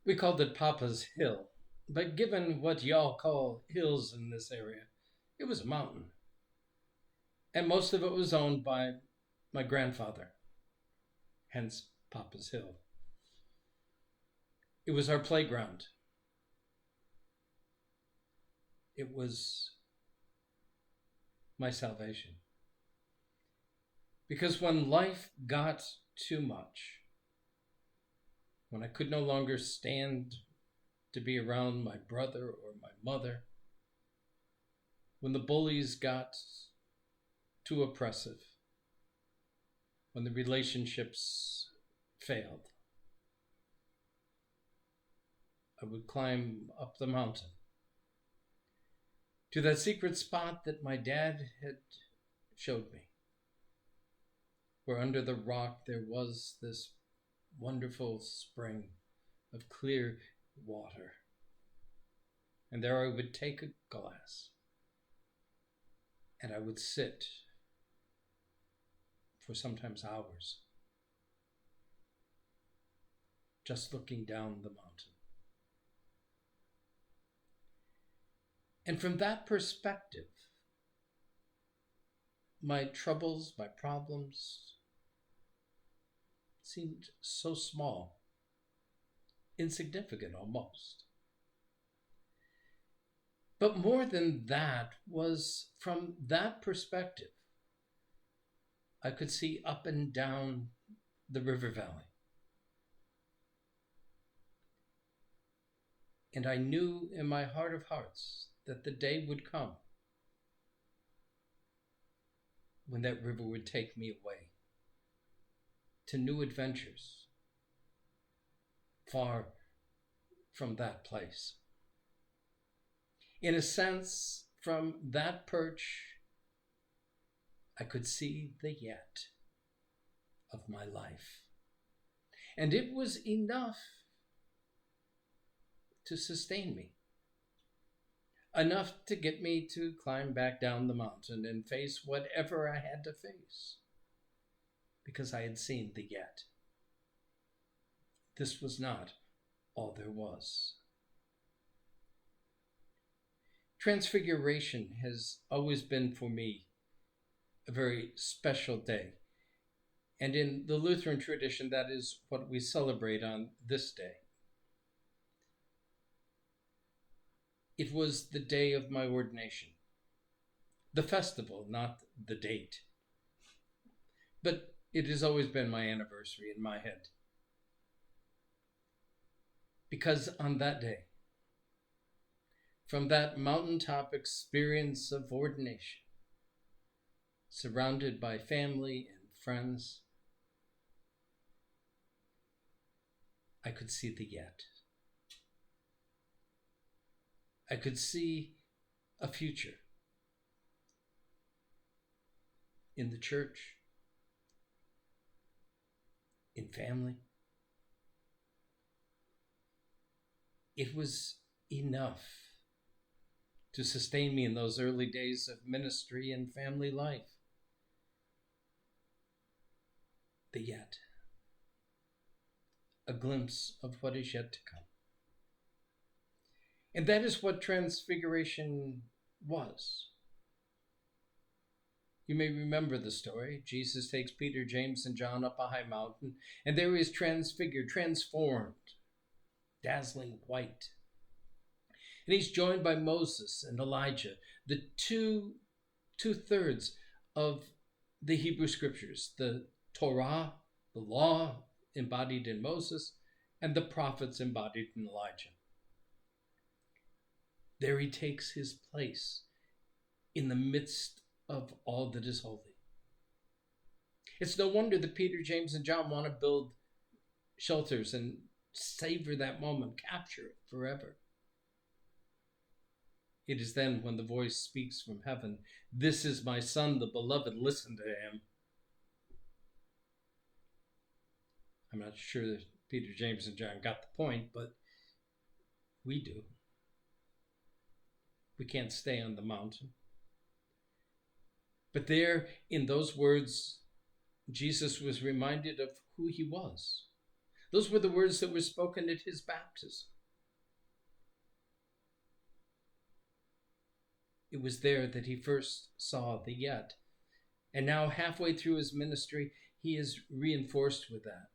We called it Papa's Hill, but given what y'all call hills in this area, it was a mountain. And most of it was owned by my grandfather, hence Papa's Hill. It was our playground. It was my salvation. Because when life got too much, when I could no longer stand to be around my brother or my mother, when the bullies got too oppressive, when the relationships failed, I would climb up the mountain to that secret spot that my dad had showed me, where under the rock there was this wonderful spring of clear water. And there I would take a glass and I would sit for sometimes hours, just looking down the mountain. And from that perspective, my troubles, my problems seemed so small, insignificant almost. But more than that was from that perspective, I could see up and down the river valley. And I knew in my heart of hearts that the day would come when that river would take me away to new adventures far from that place. In a sense, from that perch, I could see the yet of my life. And it was enough to sustain me. Enough to get me to climb back down the mountain and face whatever I had to face. Because I had seen the yet. This was not all there was. Transfiguration has always been for me a very special day. And in the Lutheran tradition, that is what we celebrate on this day. It was the day of my ordination. The festival, not the date. But it has always been my anniversary in my head. Because on that day, from that mountaintop experience of ordination, surrounded by family and friends, I could see the yet. I could see a future in the church, in family. It was enough to sustain me in those early days of ministry and family life. The yet. A glimpse of what is yet to come. And that is what Transfiguration was. You may remember the story. Jesus takes Peter, James, and John up a high mountain, and there he is transfigured, transformed, dazzling white. And he's joined by Moses and Elijah, the two-thirds of the Hebrew Scriptures, the Torah, the law embodied in Moses, and the prophets embodied in Elijah. There he takes his place in the midst of all that is holy. It's no wonder that Peter, James, and John want to build shelters and savor that moment, capture it forever. It is then when the voice speaks from heaven, "This is my son, the beloved, listen to him." I'm not sure that Peter, James, and John got the point, but we do. We can't stay on the mountain. But there, in those words, Jesus was reminded of who he was. Those were the words that were spoken at his baptism. It was there that he first saw the yet. And now, halfway through his ministry, he is reinforced with that.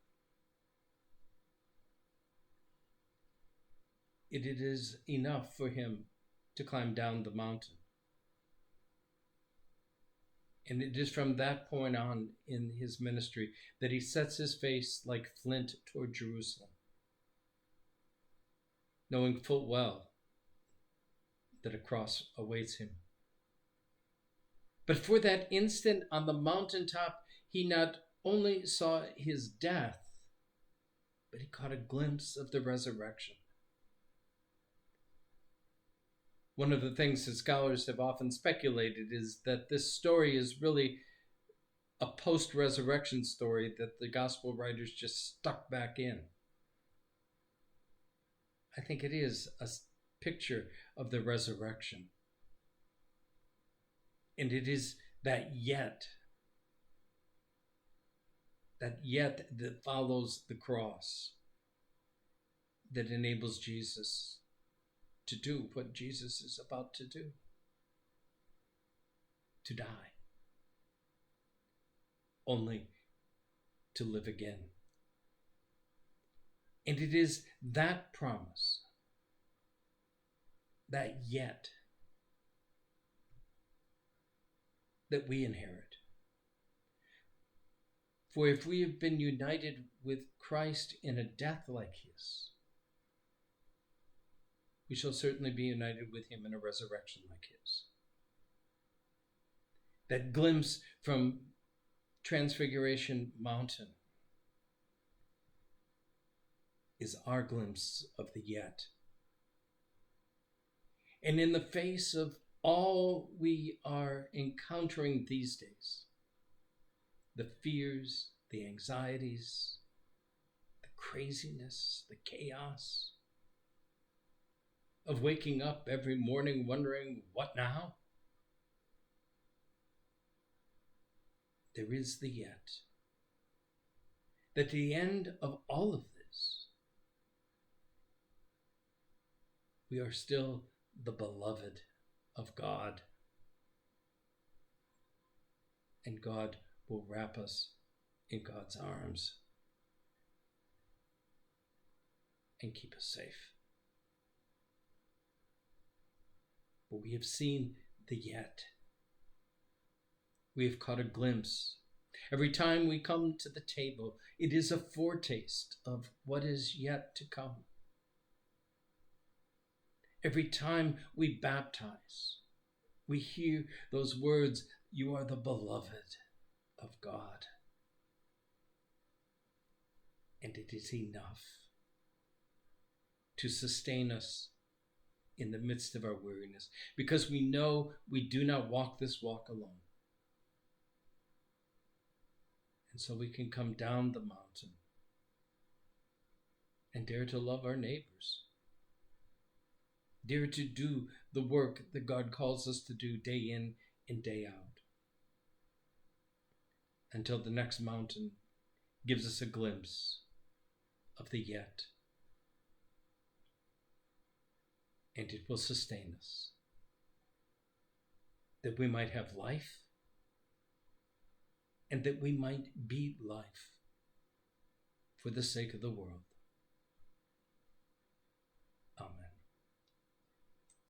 It is enough for him to climb down the mountain. And it is from that point on in his ministry that he sets his face like flint toward Jerusalem, knowing full well that a cross awaits him. But for that instant on the mountaintop, he not only saw his death, but he caught a glimpse of the resurrection. One of the things that scholars have often speculated is that this story is really a post-resurrection story that the gospel writers just stuck back in. I think it is a picture of the resurrection. And it is that yet that follows the cross that enables Jesus to do what Jesus is about to do, to die, only to live again. And it is that promise, that yet, that we inherit. For if we have been united with Christ in a death like his, we shall certainly be united with him in a resurrection like his. That glimpse from Transfiguration Mountain is our glimpse of the yet. And in the face of all we are encountering these days, the fears, the anxieties, the craziness, the chaos of waking up every morning wondering, what now? There is the yet. That at the end of all of this, we are still the beloved of God. And God will wrap us in God's arms and keep us safe. But we have seen the yet. We have caught a glimpse. Every time we come to the table, it is a foretaste of what is yet to come. Every time we baptize, we hear those words, "You are the beloved of God." And it is enough to sustain us in the midst of our weariness, because we know we do not walk this walk alone. And so we can come down the mountain and dare to love our neighbors. Dare to do the work that God calls us to do day in and day out. Until the next mountain gives us a glimpse of the yet. And it will sustain us, that we might have life, and that we might be life for the sake of the world.